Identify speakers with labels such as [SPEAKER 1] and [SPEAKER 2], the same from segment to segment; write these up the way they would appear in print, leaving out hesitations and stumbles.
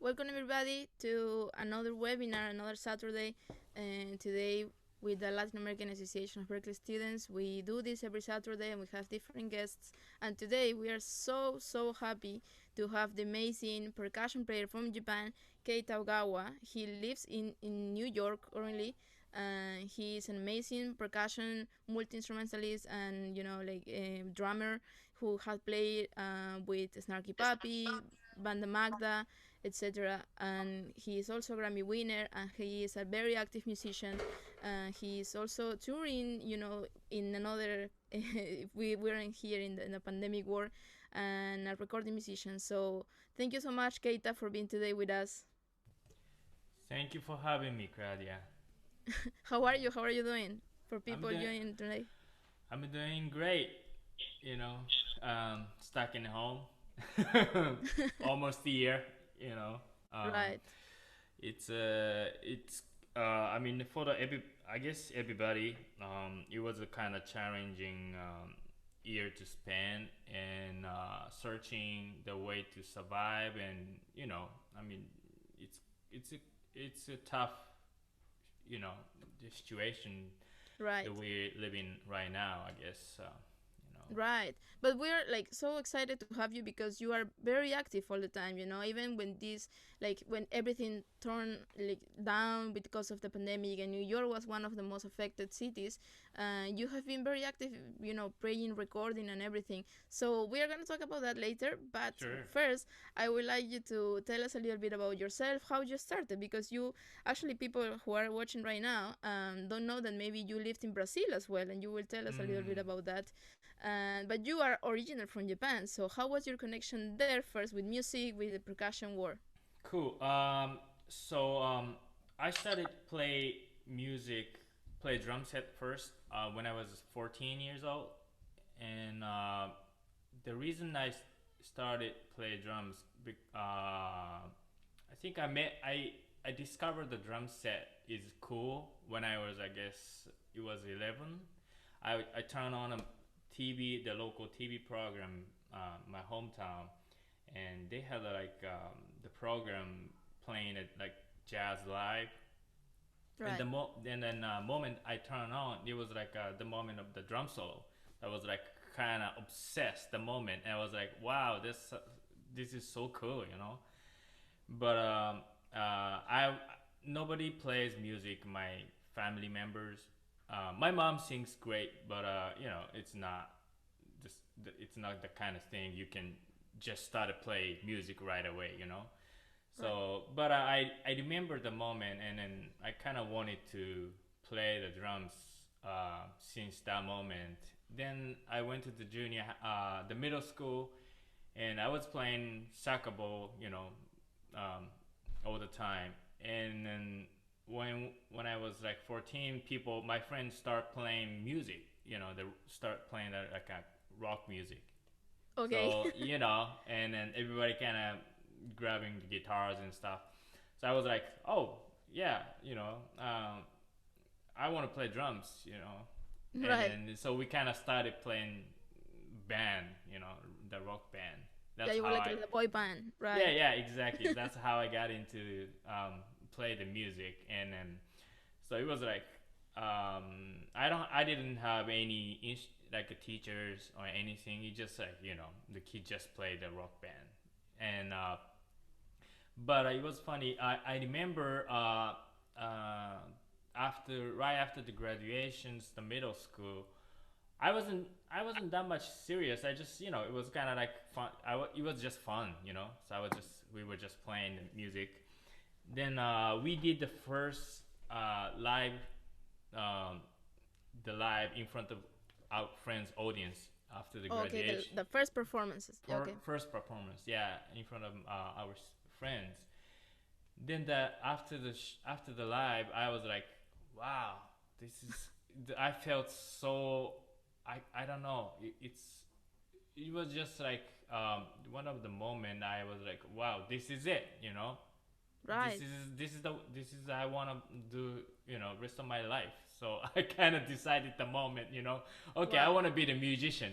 [SPEAKER 1] welcome everybody to another webinar, another Saturday. And today, with the Latin American Association of Berklee Students, we do this every Saturday and we have different guests. And today, we are so happy to have the amazing percussion player from Japan, Keita Ogawa. He lives in New York currently. He is an amazing percussion multi-instrumentalist and drummer who has played with Snarky Papi, Banda Magda, etc. And he is also a Grammy winner, and he is a very active musician. He is also touring, in another. We weren't here in the pandemic war, and a recording musician. So thank you so much, Keita, for being today with us.
[SPEAKER 2] Thank you for having me, Claudia.
[SPEAKER 1] How are you? How are you doing? For
[SPEAKER 2] I'm
[SPEAKER 1] people
[SPEAKER 2] doing
[SPEAKER 1] joining today.
[SPEAKER 2] I'm doing great. You know, stuck in home, almost a year. You know, um,
[SPEAKER 1] Right.
[SPEAKER 2] it's I mean for the I guess everybody it was a kind of challenging year to spend and searching the way to survive, and I mean it's it's a it's a tough the situation
[SPEAKER 1] Right.
[SPEAKER 2] that we're living right now, I guess. You know.
[SPEAKER 1] Right. But we're like so excited to have you because you are very active all the time, even when when everything turned like down because of the pandemic and New York was one of the most affected cities, you have been very active, playing, recording and everything. So we are going to talk about that later, but
[SPEAKER 2] Sure.
[SPEAKER 1] first I would like you to tell us a little bit about yourself, how you started, because you actually, people who are watching right now don't know that maybe you lived in Brazil as well, and you will tell us a little bit
[SPEAKER 2] Mm,
[SPEAKER 1] about that. But you are original from Japan, so how was your connection there first with music, with the percussion war?
[SPEAKER 2] cool. I started play drum set first when I was 14 years old, and the reason started play drums, I think I discovered the drum set is cool when I was, I guess it was 11. I turned on a TV, the local TV program, my hometown, and they had the program playing it like jazz live. And
[SPEAKER 1] Right.
[SPEAKER 2] moment I turned on, it was like the moment of the drum solo. I was like kind of obsessed the moment, and I was like, wow, this is so cool, you know. But I nobody plays music. My family members. My mom sings great, but just it's not the kind of thing you can just start to play music right away, you know.
[SPEAKER 1] Right.
[SPEAKER 2] So, but I remember the moment, and then I kind of wanted to play the drums since that moment. Then I went to the middle school, and I was playing soccer ball, um, all the time. And then when I was like 14, my friends start playing music. They start playing like a rock music.
[SPEAKER 1] Okay.
[SPEAKER 2] So and then everybody kind of grabbing the guitars and stuff. So I was like, oh yeah, I want to play drums, and
[SPEAKER 1] Right.
[SPEAKER 2] then so we kind of started playing band, the rock band.
[SPEAKER 1] Yeah,
[SPEAKER 2] That's
[SPEAKER 1] you were
[SPEAKER 2] how
[SPEAKER 1] like
[SPEAKER 2] I
[SPEAKER 1] a boy band,
[SPEAKER 2] Yeah,
[SPEAKER 1] right?
[SPEAKER 2] yeah, exactly. That's how I got into play the music, and then so it was like I didn't have any like a teachers or anything. It just like the kid just played the rock band, and but it was funny. I remember right after the graduations, the middle school. I wasn't that much serious. I just it was kind of like fun. It was just fun, So we were just playing the music. Then we did the first live, um, the live in front of our friends' audience after the
[SPEAKER 1] Okay, the,
[SPEAKER 2] graduation.
[SPEAKER 1] the first performances. Okay.
[SPEAKER 2] First performance, yeah, in front of our friends. Then after the live, I was like, wow, this is. I felt so. I don't know. It was just like one of the moment I was like, wow, this is it. This
[SPEAKER 1] Right.
[SPEAKER 2] is this is the this is I want to do rest of my life. So I kind of decided the moment, okay, I
[SPEAKER 1] Wow.
[SPEAKER 2] want to be the musician,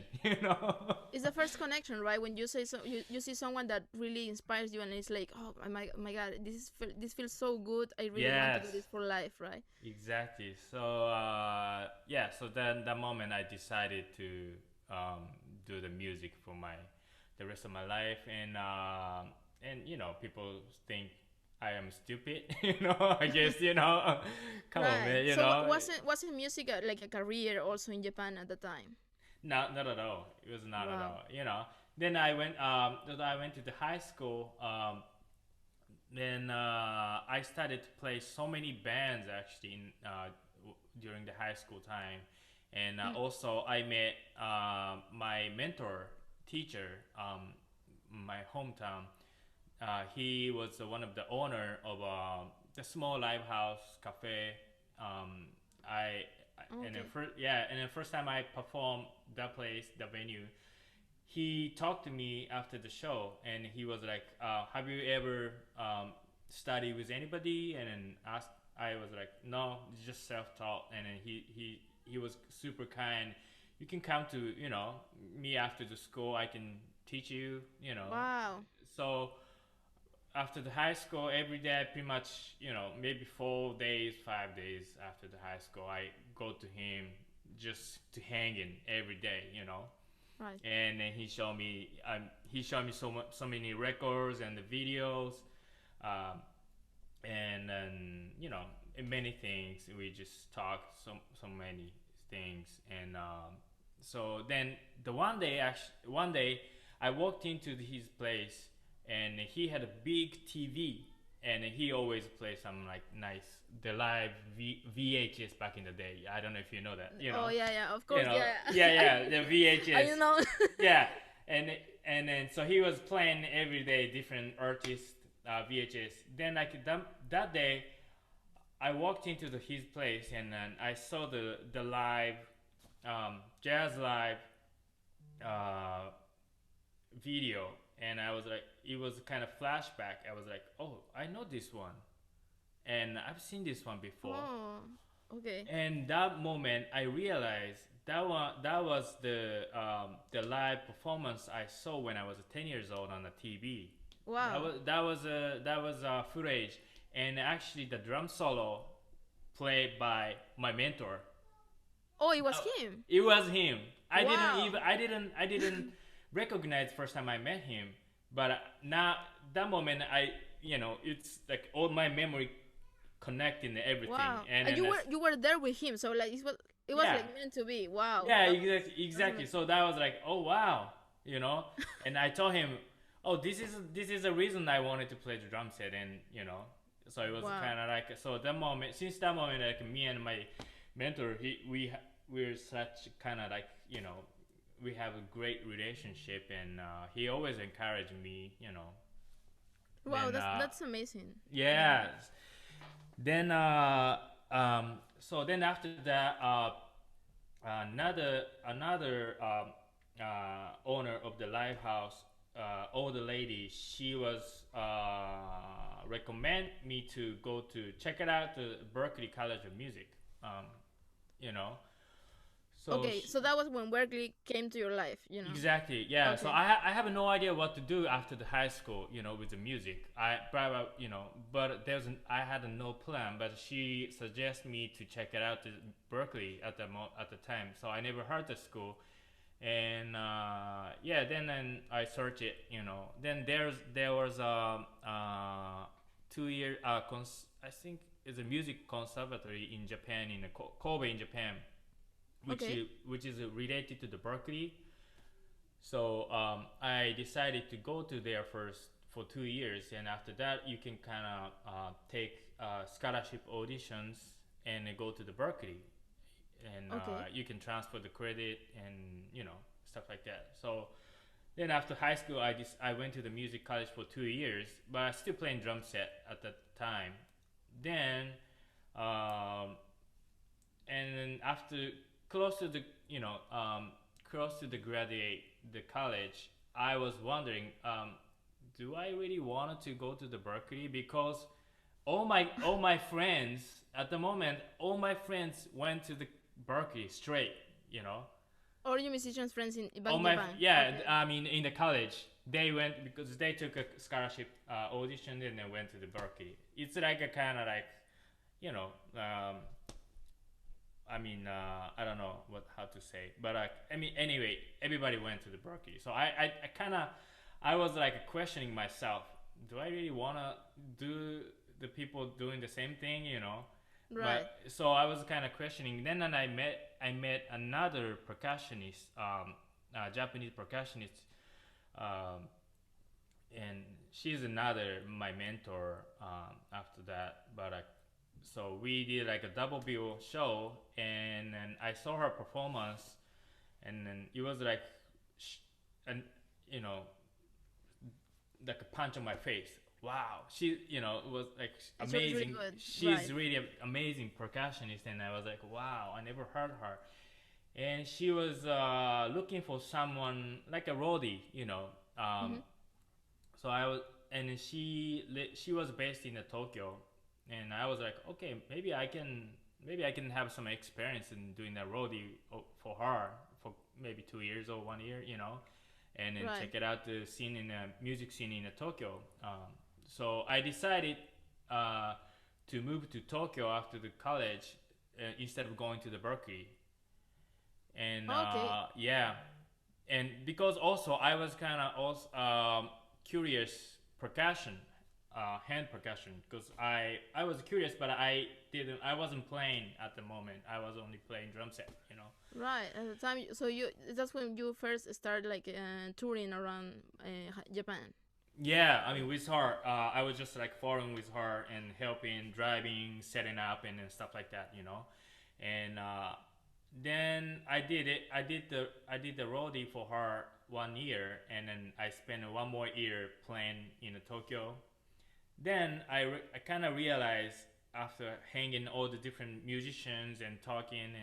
[SPEAKER 1] It's the first connection, right? When you say so, you see someone that really inspires you, and it's like, oh my god, this feels so good. I really want to
[SPEAKER 2] Yes,
[SPEAKER 1] do this for life, right?
[SPEAKER 2] exactly. So yeah, so then that moment I decided to do the music for the rest of my life, and people think I am stupid, I guess, come on,
[SPEAKER 1] Right.
[SPEAKER 2] man,
[SPEAKER 1] So wasn't music like a career also in Japan at the time?
[SPEAKER 2] not at all. It was not at
[SPEAKER 1] Wow.
[SPEAKER 2] all. Then I went to the high school. Then I started to play so many bands actually during the high school time, and
[SPEAKER 1] Mm.
[SPEAKER 2] also I met my mentor teacher, my hometown. He was one of the owner of the small live house cafe. Um, I and then
[SPEAKER 1] Okay.
[SPEAKER 2] the first time I performed that place, the venue, he talked to me after the show, and he was like, "Have you ever studied with anybody?" And then asked, I was like, "No, it's just self-taught." And then he was super kind. You can come to me after the school. I can teach you.
[SPEAKER 1] Wow.
[SPEAKER 2] So after the high school, every day, pretty much, maybe 4 days, 5 days after the high school, I go to him just to hang in every day.
[SPEAKER 1] Right.
[SPEAKER 2] And then he showed me so many records and the videos, um, and then many things. We just talked so many things, and so then one day I walked into his place, and he had a big TV, and he always plays some like nice the live VHS back in the day. I don't know if you know that.
[SPEAKER 1] Oh yeah, yeah. Of
[SPEAKER 2] You
[SPEAKER 1] course,
[SPEAKER 2] know,
[SPEAKER 1] yeah.
[SPEAKER 2] yeah, the
[SPEAKER 1] I
[SPEAKER 2] VHS.
[SPEAKER 1] you know.
[SPEAKER 2] Yeah, and then so he was playing every day different artists VHS. Then like that day, I walked into his place, and then I saw the live jazz live uh, video, and I was like, it was kind of flashback. I was like, oh, I know this one, and I've seen this one before.
[SPEAKER 1] Oh. Okay.
[SPEAKER 2] And that moment, I realized that was the live performance I saw when I was 10 years old on the TV.
[SPEAKER 1] Wow.
[SPEAKER 2] That was footage, and actually the drum solo played by my mentor.
[SPEAKER 1] Oh, it was
[SPEAKER 2] Uh,
[SPEAKER 1] him.
[SPEAKER 2] it was him.
[SPEAKER 1] Wow.
[SPEAKER 2] I didn't recognize first time I met him, but now that moment it's like all my memory connecting everything,
[SPEAKER 1] Wow.
[SPEAKER 2] and
[SPEAKER 1] And
[SPEAKER 2] then
[SPEAKER 1] you were there with him, so like it was
[SPEAKER 2] yeah,
[SPEAKER 1] like meant to be. Wow.
[SPEAKER 2] yeah,
[SPEAKER 1] That was
[SPEAKER 2] exactly.
[SPEAKER 1] amazing.
[SPEAKER 2] So that was like, oh wow, and I told him, oh, this is the reason I wanted to play the drum set, and so it was
[SPEAKER 1] Wow.
[SPEAKER 2] kind of like, so that moment, since that moment, like me and my mentor, we're such kind of like we have a great relationship, and he always encouraged me.
[SPEAKER 1] Wow,
[SPEAKER 2] Then
[SPEAKER 1] that's amazing. Yeah.
[SPEAKER 2] yes, then so then after that, another owner of the live house, older lady, she was recommend me to go to check it out, the Berklee College of Music. You know, so
[SPEAKER 1] Okay, so that was when Berkeley came to your life.
[SPEAKER 2] exactly, yeah. So
[SPEAKER 1] Okay.
[SPEAKER 2] I have no idea what to do after the high school, with the music. But I had no plan. But she suggested me to check it out to Berkeley at the time. So I never heard the school, and yeah. Then I searched it. Then there was a 2 year I think it's a music conservatory in Japan, in Kobe in Japan,
[SPEAKER 1] Okay.
[SPEAKER 2] which is related to the Berkeley. So I decided to go to there first for 2 years, and after that you can kind of take scholarship auditions and go to the Berkeley, and
[SPEAKER 1] Okay.
[SPEAKER 2] you can transfer the credit and stuff like that. So then after high school, I went to the music college for 2 years, but I still playing drum set at that time. Then and then after close to the close to the graduate the college, I was wondering, do I really want to go to the Berkeley, because all my friends at the moment, all my friends went to the Berklee straight, you know.
[SPEAKER 1] All your musicians friends in back
[SPEAKER 2] All
[SPEAKER 1] in
[SPEAKER 2] my
[SPEAKER 1] Japan.
[SPEAKER 2] yeah,
[SPEAKER 1] Okay.
[SPEAKER 2] I mean in the college they went because they took a scholarship audition and they went to the Berklee. It's like a kind of like, you know, I mean, I don't know how to say, but I mean, anyway, everybody went to the Berklee. So I kind of, I was like questioning myself. Do I really want to do the people doing the same thing, you know?
[SPEAKER 1] Right.
[SPEAKER 2] But so I was kind of questioning. Then and I met another percussionist, Japanese percussionist, um, and she's another my mentor after that. But so we did like a double bill show, and then I saw her performance, and then it was like, and you know, like a punch on my face. Wow, she, you know, it was like
[SPEAKER 1] It was really
[SPEAKER 2] amazing.
[SPEAKER 1] good.
[SPEAKER 2] She's
[SPEAKER 1] Right.
[SPEAKER 2] really an amazing percussionist, and I was like, wow, I never heard her. And she was looking for someone like a roadie, you know.
[SPEAKER 1] Mm-hmm.
[SPEAKER 2] So I was, and then she was based in Tokyo, and I was like, okay, maybe I can have some experience in doing that roadie for her for maybe 2 years or 1 year, you know, and then
[SPEAKER 1] Right.
[SPEAKER 2] check it out the scene in the music scene in Tokyo. So I decided to move to Tokyo after the college instead of going to the Berklee, and
[SPEAKER 1] Okay.
[SPEAKER 2] yeah, and because also I was kind of also curious percussion, hand percussion, because I was curious, but I wasn't playing at the moment. I was only playing drum set, you know.
[SPEAKER 1] Right. At the time, so that's when you first started like touring around Japan.
[SPEAKER 2] Yeah, I mean with her, I was just like following with her and helping, driving, setting up, and then stuff like that, you know. And then I did it. I did the roadie for her 1 year, and then I spent 1 more year playing in Tokyo. Then I kind of realized after hanging all the different musicians and talking,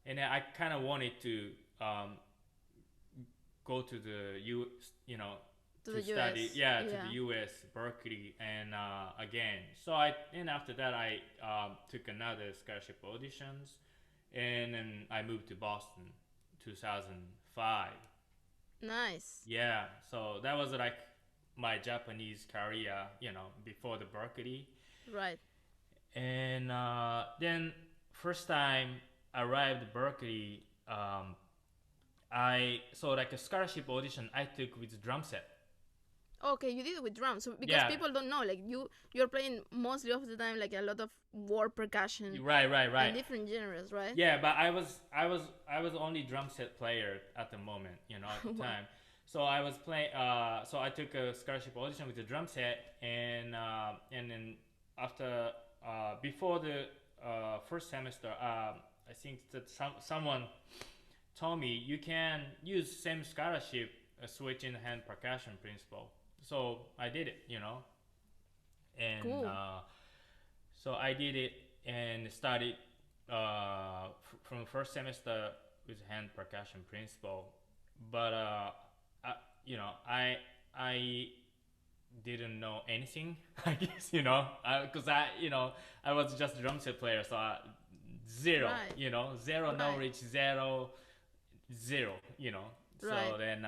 [SPEAKER 2] and then I kind of wanted to um, go to the you know,
[SPEAKER 1] To
[SPEAKER 2] to
[SPEAKER 1] the
[SPEAKER 2] study,
[SPEAKER 1] US.
[SPEAKER 2] yeah, to
[SPEAKER 1] Yeah.
[SPEAKER 2] the U.S. Berkeley, and again. So and after that I took another scholarship auditions, and then I moved to Boston, 2005.
[SPEAKER 1] Nice.
[SPEAKER 2] Yeah, so that was like my Japanese career, you know, before the Berkeley.
[SPEAKER 1] Right.
[SPEAKER 2] And then first time I arrived at Berkeley, I so like a scholarship audition I took with drum set.
[SPEAKER 1] Okay, you did it with drums. So because
[SPEAKER 2] Yeah,
[SPEAKER 1] people don't know, like you're playing mostly of the time like a lot of war percussion
[SPEAKER 2] right, right,
[SPEAKER 1] and
[SPEAKER 2] right.
[SPEAKER 1] different genres, right?
[SPEAKER 2] Yeah, but I was only drum set player at the moment, you know, at the
[SPEAKER 1] Wow.
[SPEAKER 2] time. So I was playing. So I took a scholarship audition with the drum set, and then after before the first semester, I think that someone told me you can use same scholarship switch in hand percussion principle. So I did it, you know, and
[SPEAKER 1] Cool.
[SPEAKER 2] so I did it and started from first semester with hand percussion principle. But I, you know, I didn't know anything. I guess, you know, because I was just a drum set player, so zero,
[SPEAKER 1] Right.
[SPEAKER 2] you know, zero
[SPEAKER 1] Right.
[SPEAKER 2] knowledge, zero, you know.
[SPEAKER 1] Right.
[SPEAKER 2] So then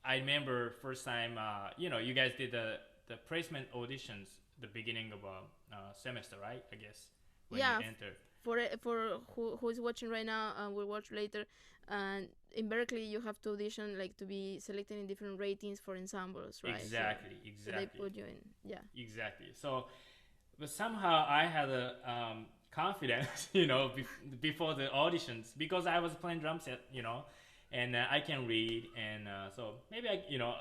[SPEAKER 2] I remember first time, you guys did the placement auditions the beginning of a semester, right? I guess when you
[SPEAKER 1] Yeah.
[SPEAKER 2] entered.
[SPEAKER 1] For who is watching right now and will watch later, and in Berkeley you have to audition like to be selected in different ratings for ensembles, right?
[SPEAKER 2] Exactly,
[SPEAKER 1] So they
[SPEAKER 2] exactly,
[SPEAKER 1] put you in. Yeah.
[SPEAKER 2] exactly. So, but somehow I had a confidence, before the auditions because I was playing drum set, and I can read, and so maybe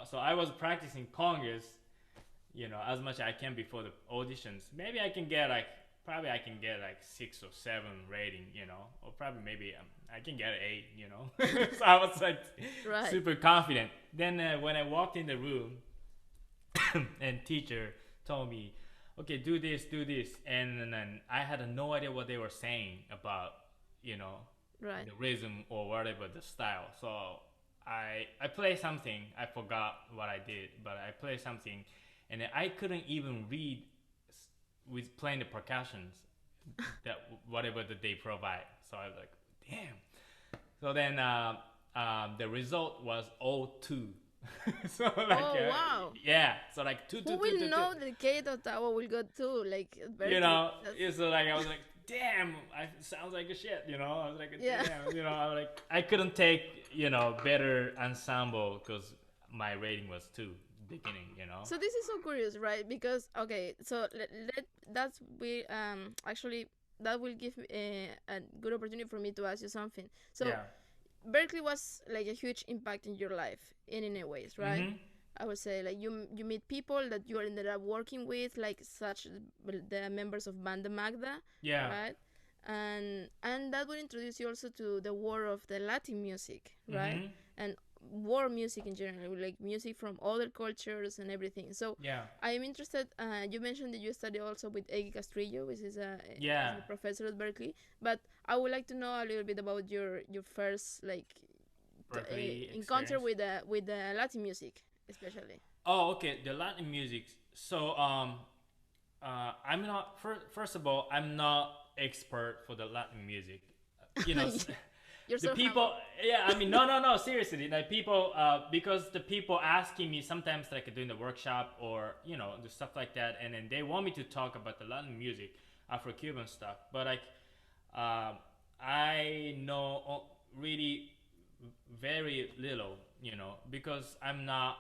[SPEAKER 2] so I was practicing congas, as much as I can before the auditions. Maybe I can get probably I can get 6 or 7 rating, or probably maybe I can get an 8. So I was
[SPEAKER 1] Right.
[SPEAKER 2] super confident. Then when I walked in the room, and teacher told me, okay, do this, and then I had no idea what they were saying about,
[SPEAKER 1] Right.
[SPEAKER 2] the rhythm or whatever the style. So I play something. I forgot what I did, but I play something, and I couldn't even read with playing the percussions that whatever that they provide. So I was like, damn. So then the result was 0-2. So like,
[SPEAKER 1] wow.
[SPEAKER 2] yeah. So like two.
[SPEAKER 1] Who will know that Keita Ogawa will go too? Like, Berklee,
[SPEAKER 2] you know, it's like I was like, damn, I sounds like a shit. You know, I was like, damn. You know, I was like, I couldn't take better ensemble because my rating was 2 beginning. You know.
[SPEAKER 1] So this is so curious, right? Because okay, so that's we actually that will give a good opportunity for me to ask you something. So Berklee was like a huge impact in your life in any ways, right?
[SPEAKER 2] Mm-hmm.
[SPEAKER 1] I would say like you meet people that you ended up working with, like such the members of Banda Magda, right? And that would introduce you also to the world of the Latin music, right?
[SPEAKER 2] Mm-hmm.
[SPEAKER 1] And world music in general, like music from other cultures and everything. So I'm interested. You mentioned that you study also with Egui Castrillo, which is a professor at Berklee. But I would like to know a little bit about your first like encounter with the Latin music, especially.
[SPEAKER 2] Oh, okay, the Latin music. So I'm not first of all, I'm not expert for the Latin music. You know.
[SPEAKER 1] You're
[SPEAKER 2] the
[SPEAKER 1] so
[SPEAKER 2] people I mean no seriously, like people because the people asking me sometimes like doing the workshop or the stuff like that, and then they want me to talk about the Latin music, Afro-Cuban stuff, but like I know really very little, because I'm not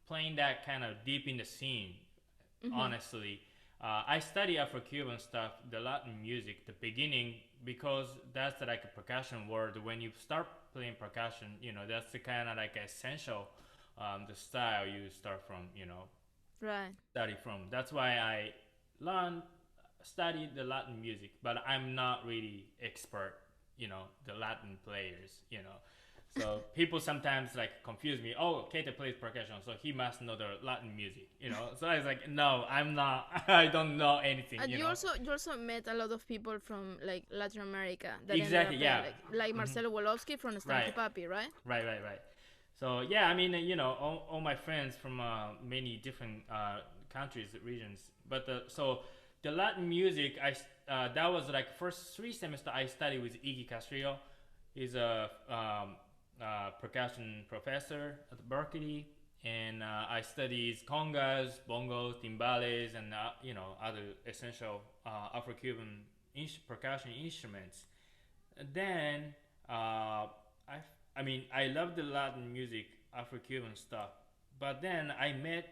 [SPEAKER 2] playing that kind of deep in the scene. Honestly, I study Afro-Cuban stuff, the Latin music, the beginning, because that's like a percussion word. When you start playing percussion, that's the kind of like essential, the style you start from,
[SPEAKER 1] right?
[SPEAKER 2] Study from. That's why I study the Latin music, but I'm not really expert, the Latin players, So people sometimes like confuse me. Oh, Keita plays percussion, so he must know the Latin music, So I was like, no, I'm not. I don't know anything.
[SPEAKER 1] And you also met a lot of people from like Latin America. That
[SPEAKER 2] exactly. Yeah.
[SPEAKER 1] Like Marcelo Wolowski from Stanky Papi, right?
[SPEAKER 2] Right. So yeah, I mean, all my friends from many different countries, regions. But so the Latin music, that was like first 3 semesters I studied with Egui Castrillo. He's a percussion professor at Berklee, and I studied congas, bongos, timbales, and other essential Afro-Cuban percussion instruments. And then I mean, I love the Latin music, Afro-Cuban stuff, but then I met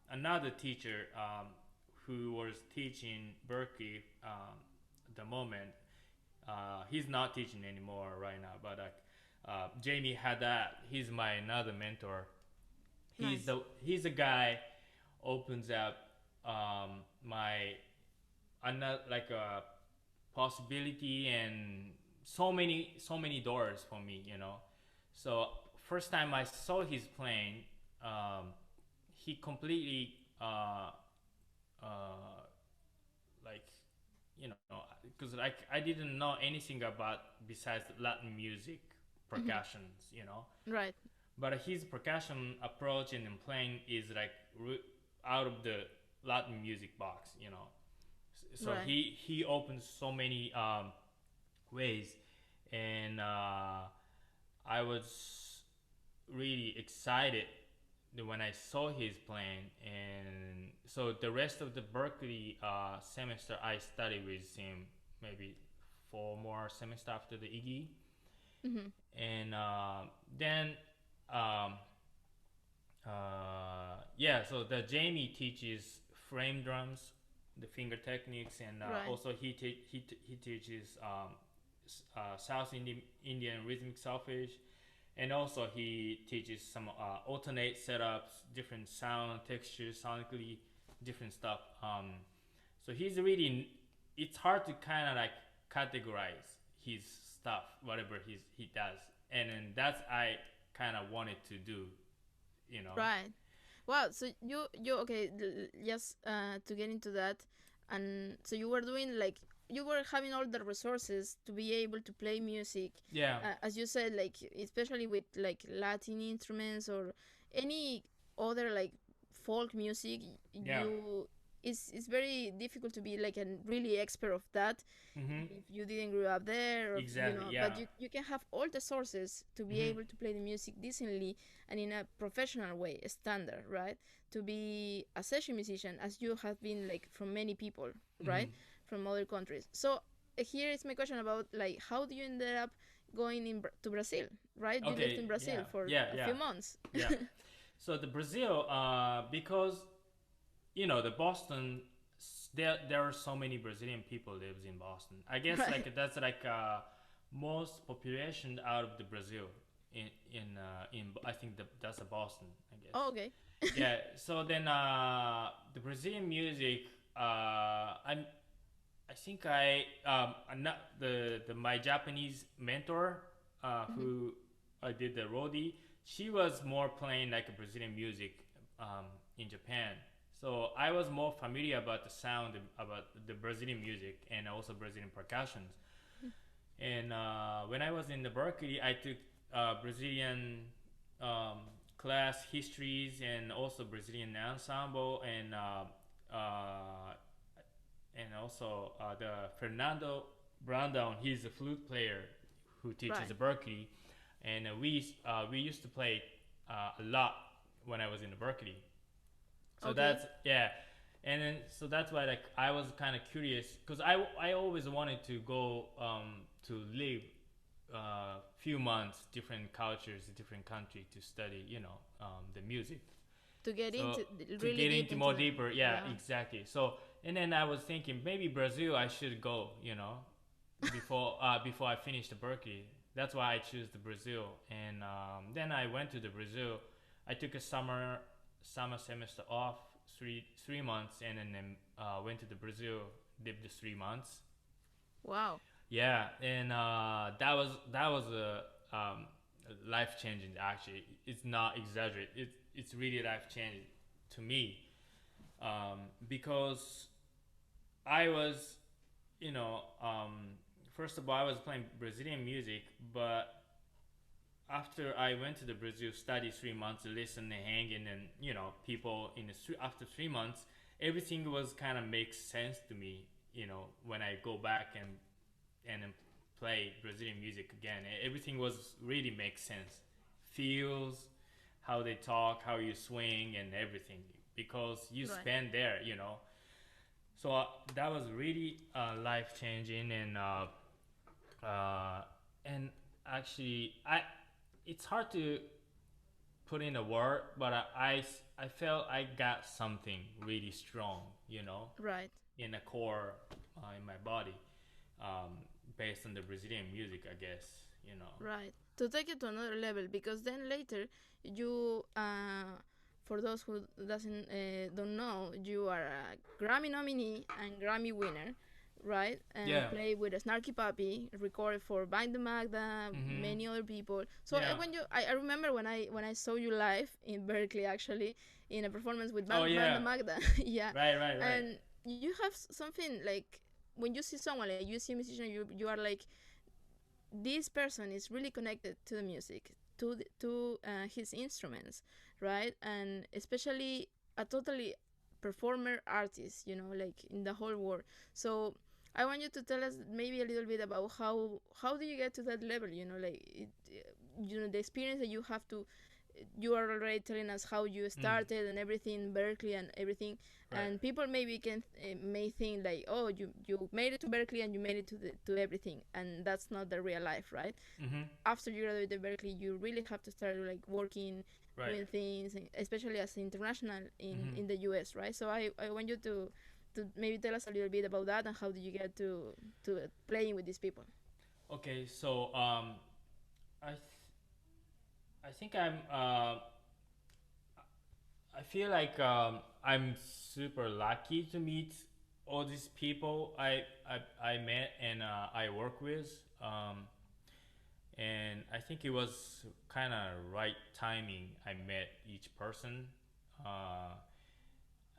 [SPEAKER 2] another teacher who was teaching Berklee at the moment. He's not teaching anymore right now, but Jamey Haddad, he's my another mentor. He's the guy opens up my another like a possibility and so many doors for me, So first time I saw his playing, he completely like because like I didn't know anything about besides Latin music percussions,
[SPEAKER 1] Right.
[SPEAKER 2] But his percussion approach and playing is like out of the Latin music box, So he opens so many ways, and I was really excited when I saw his playing. And so the rest of the Berklee semester I studied with him, maybe 4 more semesters after the Egui. And then so the Jamey teaches frame drums, the finger techniques, and also he teaches South Indian rhythmic solfege, and also he teaches some alternate setups, different sound textures, sonically different stuff. So he's really, it's hard to kind of like categorize his stuff, whatever he does, and then that's I kind of wanted to do,
[SPEAKER 1] Right. Wow. So you okay? Just to get into that, and so you were doing like you were having all the resources to be able to play music.
[SPEAKER 2] Yeah.
[SPEAKER 1] As you said, like especially with like Latin instruments or any other like folk music,
[SPEAKER 2] Yeah.
[SPEAKER 1] you it's very difficult to be like a really expert of that
[SPEAKER 2] Mm-hmm.
[SPEAKER 1] if you didn't grow up there, or
[SPEAKER 2] Exactly.
[SPEAKER 1] but
[SPEAKER 2] Yeah.
[SPEAKER 1] you can have all the sources to be
[SPEAKER 2] Mm-hmm.
[SPEAKER 1] able to play the music decently and in a professional way, a standard, right? To be a session musician, as you have been like from many people,
[SPEAKER 2] Mm-hmm.
[SPEAKER 1] right, from other countries. So here is my question about like how do you end up going to Brazil, right? You lived
[SPEAKER 2] Okay.
[SPEAKER 1] in Brazil
[SPEAKER 2] Yeah.
[SPEAKER 1] for
[SPEAKER 2] Yeah.
[SPEAKER 1] a
[SPEAKER 2] Yeah.
[SPEAKER 1] few months.
[SPEAKER 2] Yeah. So the Brazil, because the Boston, there are so many Brazilian people lives in Boston. I guess
[SPEAKER 1] Right.
[SPEAKER 2] like that's like most population out of the Brazil in I think that's a Boston, I guess.
[SPEAKER 1] Oh, okay.
[SPEAKER 2] Yeah. So then the Brazilian music, I think I'm not the my Japanese mentor
[SPEAKER 1] Mhm.
[SPEAKER 2] who I did the roadie. She was more playing like a Brazilian music in Japan. So I was more familiar about the sound about the Brazilian music and also Brazilian percussions. And when I was in the Berklee, I took Brazilian um, class histories and also Brazilian ensemble and also the Fernando Brandão. He's a flute player who teaches
[SPEAKER 1] Right.
[SPEAKER 2] at Berklee, and we used to play a lot when I was in the Berklee. So
[SPEAKER 1] Okay.
[SPEAKER 2] that's yeah, and then so that's why like I was kind of curious because I always wanted to go to live few months different cultures different country to study the music,
[SPEAKER 1] To get
[SPEAKER 2] so
[SPEAKER 1] into
[SPEAKER 2] to
[SPEAKER 1] really
[SPEAKER 2] get
[SPEAKER 1] deep
[SPEAKER 2] into
[SPEAKER 1] into
[SPEAKER 2] more
[SPEAKER 1] the
[SPEAKER 2] deeper, yeah,
[SPEAKER 1] yeah.
[SPEAKER 2] exactly. So and then I was thinking maybe Brazil I should go, before I finish the Berklee. That's why I choose the Brazil, and then I went to the Brazil. I took a summer semester off, three months, and then went to the Brazil, lived the 3 months.
[SPEAKER 1] Wow.
[SPEAKER 2] Yeah, and that was a life changing. Actually, it's not exaggerate. It's really life changing to me, because I was, you know, first of all, I was playing Brazilian music, but after I went to the Brazil, study 3 months, listen and hang, and then people in after 3 months, everything was kind of makes sense to me. When I go back and play Brazilian music again, everything was really makes sense. Feels, how they talk, how you swing, and everything because you
[SPEAKER 1] Right.
[SPEAKER 2] spend there. So that was really life changing, uh, and actually it's hard to put in a word, but I felt I got something really strong,
[SPEAKER 1] Right.
[SPEAKER 2] in the core, in my body, um, based on the Brazilian music, I guess.
[SPEAKER 1] Right. To take it to another level, because then later you, for those who doesn't don't know, you are a Grammy nominee and Grammy winner, right? And
[SPEAKER 2] Yeah.
[SPEAKER 1] play with a Snarky Puppy, recorded for Bind the Magda,
[SPEAKER 2] Mm-hmm.
[SPEAKER 1] many other people. So
[SPEAKER 2] Yeah.
[SPEAKER 1] when I remember when I saw you live in Berkeley, actually, in a performance with
[SPEAKER 2] Oh
[SPEAKER 1] Band the
[SPEAKER 2] yeah.
[SPEAKER 1] Magda, yeah,
[SPEAKER 2] Right. Right. Right.
[SPEAKER 1] and you have something like when you see someone, like you see a musician, you are like, this person is really connected to the music, to his instruments, right? And especially a totally performer artist, like in the whole world. So I want you to tell us maybe a little bit about how do you get to that level, like the experience that you have to. You are already telling us how you
[SPEAKER 2] Mm.
[SPEAKER 1] started and everything, Berkeley and everything,
[SPEAKER 2] Right.
[SPEAKER 1] and people maybe may think like, oh, you made it to Berkeley and you made it to everything, and that's not the real life, right?
[SPEAKER 2] Mm-hmm.
[SPEAKER 1] After you graduate Berkeley, you really have to start like working,
[SPEAKER 2] Right.
[SPEAKER 1] doing things, especially as international in
[SPEAKER 2] Mm-hmm.
[SPEAKER 1] in the US, right? So I want you to maybe tell us a little bit about that and how did you get to playing with these people.
[SPEAKER 2] Okay. So I th- I think I feel like I'm super lucky to meet all these people I met and I work with. And I think it was kind of right timing I met each person. Uh,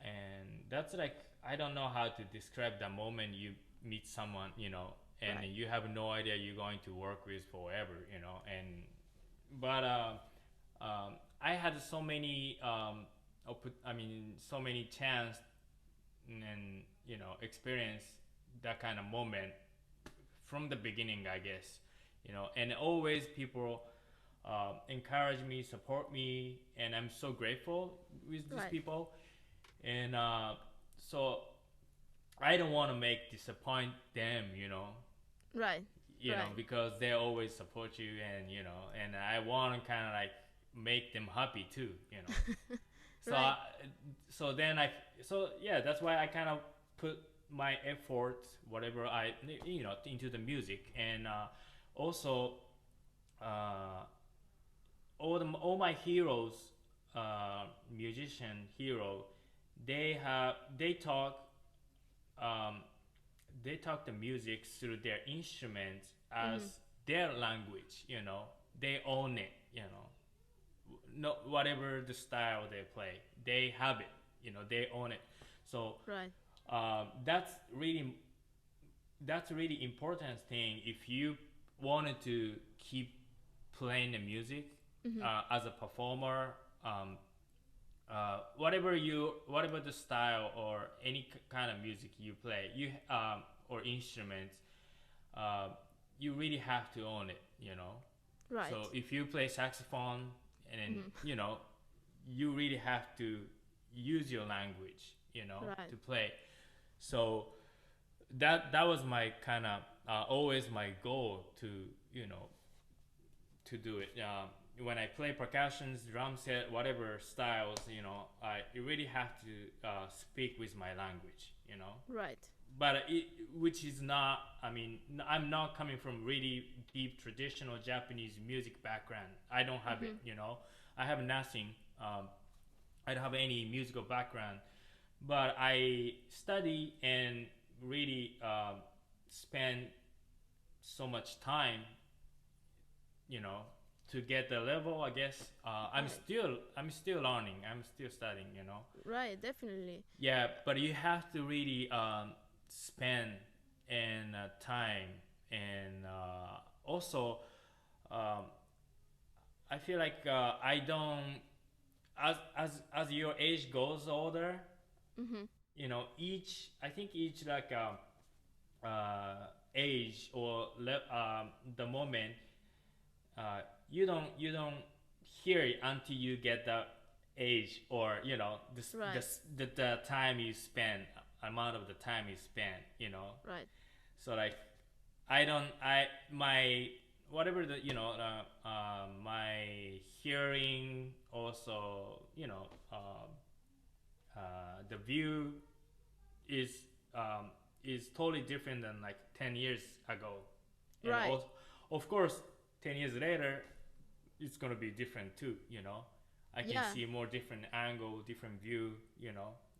[SPEAKER 2] and that's like, I don't know how to describe the moment you meet someone, and
[SPEAKER 1] Right.
[SPEAKER 2] you have no idea you're going to work with forever. And but I had so many I mean, so many chance and experience that kind of moment from the beginning, I guess. And always people encourage me, support me, and I'm so grateful with these
[SPEAKER 1] Right.
[SPEAKER 2] people. And so I don't want to make disappoint them,
[SPEAKER 1] Right. Right.
[SPEAKER 2] because they always support you, and and I want to kind of like make them happy too. So
[SPEAKER 1] Right.
[SPEAKER 2] so then so yeah, that's why I kind of put my effort, whatever I into the music, and also uh, all my heroes, musician hero, they talk um, they talk the music through their instruments as
[SPEAKER 1] Mm-hmm.
[SPEAKER 2] their language. They own it. No, whatever the style they play, they have it. They own it. So
[SPEAKER 1] Right.
[SPEAKER 2] that's really important thing if you wanted to keep playing the music
[SPEAKER 1] Mm-hmm.
[SPEAKER 2] as a performer. Whatever the style or any kind of music you play, or instruments, uh, you really have to own it.
[SPEAKER 1] Right.
[SPEAKER 2] So if you play saxophone, and then
[SPEAKER 1] Mm-hmm.
[SPEAKER 2] you really have to use your language,
[SPEAKER 1] Right.
[SPEAKER 2] to play. So that was my kind of always my goal to do it. When I play percussions, drum set, whatever styles, I really have to speak with my language.
[SPEAKER 1] Right.
[SPEAKER 2] But which is not. I mean, I'm not coming from really deep traditional Japanese music background. I don't have it.
[SPEAKER 1] Mm-hmm.
[SPEAKER 2] I have nothing. I don't have any musical background, but I study and really spend so much time, you know, to get the level. I guess
[SPEAKER 1] Right.
[SPEAKER 2] I'm still learning. I'm still studying.
[SPEAKER 1] Right. Definitely.
[SPEAKER 2] Yeah, but you have to really spend and time, and also um, I feel like I don't, as your age goes older,
[SPEAKER 1] Mm-hmm.
[SPEAKER 2] each I think each like age or the moment, you don't hear it until you get the age, or
[SPEAKER 1] Right.
[SPEAKER 2] the time you spend, amount of the time you spend.
[SPEAKER 1] Right.
[SPEAKER 2] So like I don't I my whatever my hearing also, the view is is totally different than like 10 years ago. And
[SPEAKER 1] Right.
[SPEAKER 2] also, of course, 10 years later it's going to be different too. I can
[SPEAKER 1] Yeah.
[SPEAKER 2] see more different angle, different view,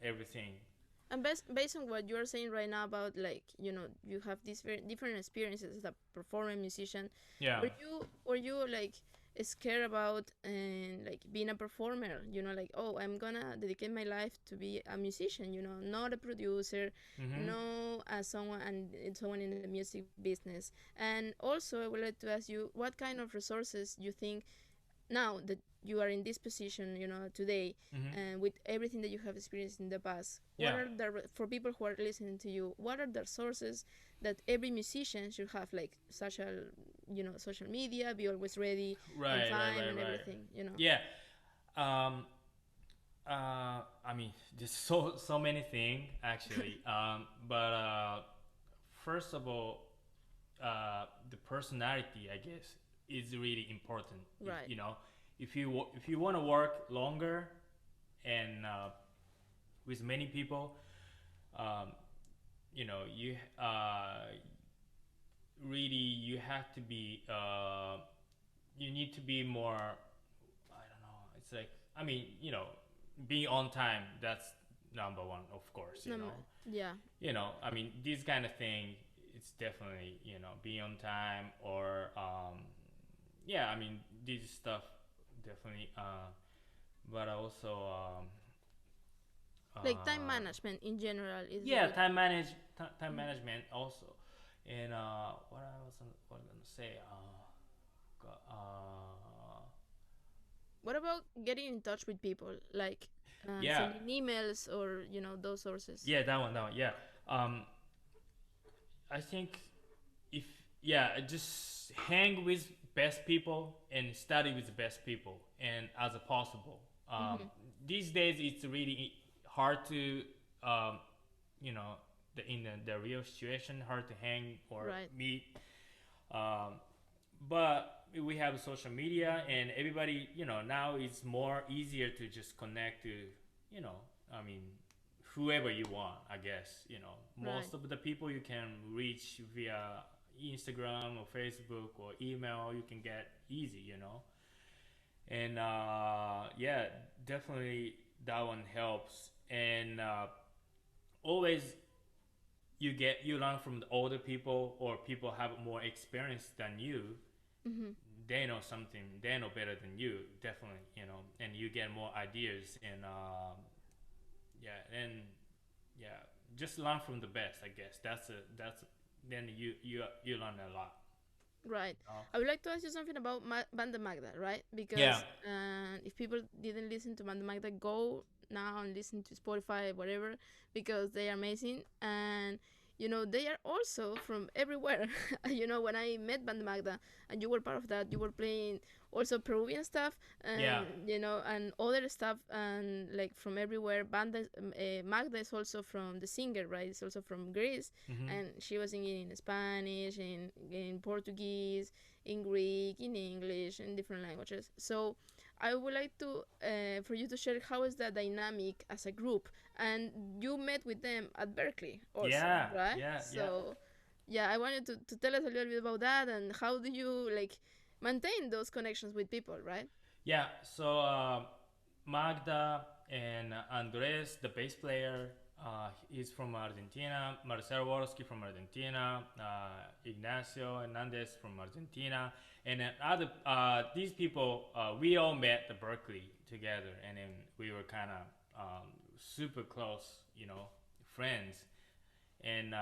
[SPEAKER 2] everything.
[SPEAKER 1] And based on what you are saying right now about, like, you have these very different experiences as a performer musician,
[SPEAKER 2] Yeah.
[SPEAKER 1] were you like scared about and like being a performer, like, oh, I'm gonna dedicate my life to be a musician, not a producer,
[SPEAKER 2] Mm-hmm.
[SPEAKER 1] no someone in the music business. And also I would like to ask you what kind of resources you think, now that you are in this position, today,
[SPEAKER 2] Mm-hmm.
[SPEAKER 1] and with everything that you have experienced in the past, what
[SPEAKER 2] Yeah.
[SPEAKER 1] are for people who are listening to you, what are the sources that every musician should have, like social media, be always ready on
[SPEAKER 2] Right, right,
[SPEAKER 1] time
[SPEAKER 2] right,
[SPEAKER 1] and
[SPEAKER 2] right.
[SPEAKER 1] everything.
[SPEAKER 2] Yeah. Um, I mean, there's so many things actually. But first of all, the personality, I guess, is really important.
[SPEAKER 1] Right.
[SPEAKER 2] If you want to work longer and with many people, um, you really you have to be you need to be more. I don't know. It's like, I mean, being on time. That's number one, of course.
[SPEAKER 1] Yeah.
[SPEAKER 2] I mean, these kind of thing. It's definitely being on time, or yeah. I mean, this stuff definitely. But also
[SPEAKER 1] Like time
[SPEAKER 2] uh,
[SPEAKER 1] management in general is
[SPEAKER 2] yeah,
[SPEAKER 1] good.
[SPEAKER 2] time
[SPEAKER 1] Mhm.
[SPEAKER 2] management also. And what I was gonna say.
[SPEAKER 1] What about getting in touch with people? Like,
[SPEAKER 2] Yeah.
[SPEAKER 1] sending emails or those sources.
[SPEAKER 2] Yeah, that one. Yeah. Um, I think if just hang with best people and study with the best people and as a possible.
[SPEAKER 1] Hmm.
[SPEAKER 2] These days it's really hard to um, you know the real situation hard to hang or
[SPEAKER 1] Right.
[SPEAKER 2] meet. Um, but we have social media and everybody now it's more easier to just connect to you know I mean whoever you want, I guess.
[SPEAKER 1] Right.
[SPEAKER 2] Most of the people you can reach via Instagram or Facebook or email, you can get easy. And yeah, definitely that one helps. And always you learn from the older people or people have more experience than you.
[SPEAKER 1] Hmm.
[SPEAKER 2] They know something, they know better than you, definitely. And you get more ideas. And yeah, and yeah, just learn from the best, I guess. That's then you learn a lot.
[SPEAKER 1] Right.
[SPEAKER 2] Oh.
[SPEAKER 1] I would like to ask you something about Banda Magda, right?
[SPEAKER 2] Yeah.
[SPEAKER 1] Because if people didn't listen to Banda Magda, go now and listen to Spotify, whatever, because they are amazing. And, they are also from everywhere. When I met Banda Magda and you were part of that, you were playing also Peruvian stuff
[SPEAKER 2] Yeah.
[SPEAKER 1] and, and other stuff and like from everywhere. Magda is also from the singer, right? It's also from Greece,
[SPEAKER 2] Mm-hmm.
[SPEAKER 1] and she was singing in Spanish, in Portuguese, in Greek, in English, in different languages. So I would like to for you to share how is the dynamic as a group, and you met with them at Berklee also,
[SPEAKER 2] Yeah.
[SPEAKER 1] right?
[SPEAKER 2] Yeah. Yeah.
[SPEAKER 1] So yeah, I wanted to tell us a little bit about that and how do you like maintain those connections with people, right?
[SPEAKER 2] Yeah. So Magda and Andres, the bass player, he's from Argentina. Marcel Worski from Argentina. Ignacio Hernandez from Argentina. And then other these people, we all met at Berklee together, and then we were kind of super close, friends. And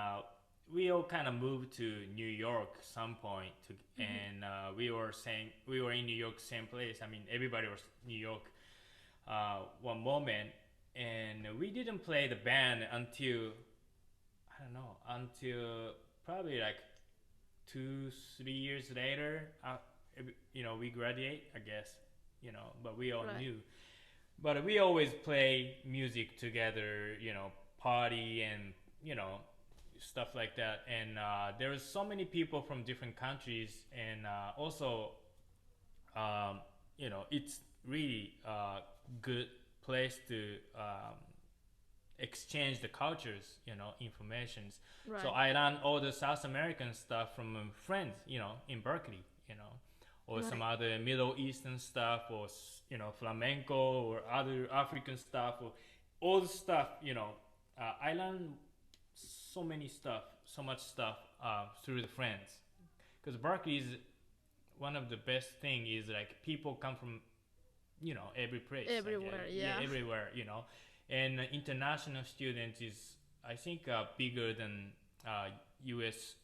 [SPEAKER 2] we all kind of moved to New York some point,
[SPEAKER 1] Mm-hmm.
[SPEAKER 2] and we were in New York, same place. I mean, everybody was New York one moment, and we didn't play the band until I don't know until probably like 2 3 years later. We graduate, I guess. But we all
[SPEAKER 1] Right.
[SPEAKER 2] knew. But we always play music together. Party and stuff like that. And there's so many people from different countries, and also, it's really a good place to exchange the cultures, informations. So
[SPEAKER 1] Right.
[SPEAKER 2] I learned all the South American stuff from friends, in Berklee, or some
[SPEAKER 1] Right.
[SPEAKER 2] other Middle Eastern stuff, or flamenco, or other African stuff, or all the stuff. I learned so much stuff through the friends, because Berkeley is one of the best thing is like people come from every place, I guess.
[SPEAKER 1] Everywhere,
[SPEAKER 2] Yeah,
[SPEAKER 1] yeah.
[SPEAKER 2] everywhere. And international students is I think bigger than U.S.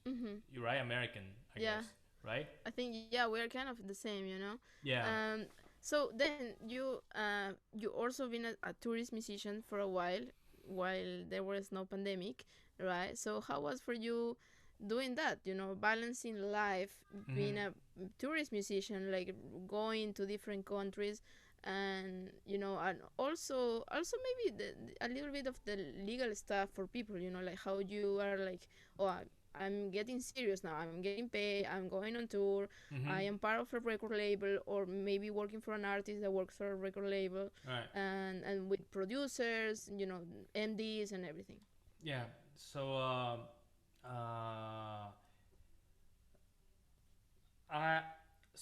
[SPEAKER 1] Mm-hmm.
[SPEAKER 2] Right, American, I
[SPEAKER 1] Yeah.
[SPEAKER 2] guess, right?
[SPEAKER 1] I think yeah, we're kind of the same.
[SPEAKER 2] Yeah.
[SPEAKER 1] So then you also been a tourist musician for a while there was no pandemic, right? So how was for you doing that? Balancing life, being
[SPEAKER 2] Hmm.
[SPEAKER 1] a tourist musician, like going to different countries, and and also maybe a little bit of the legal stuff for people. Like how you are like, oh, I'm getting serious now. I'm getting paid. I'm going on tour.
[SPEAKER 2] Hmm.
[SPEAKER 1] I am part of a record label, or maybe working for an artist that works for a record label,
[SPEAKER 2] Right.
[SPEAKER 1] and with producers, MDs and everything.
[SPEAKER 2] Yeah. So uh, I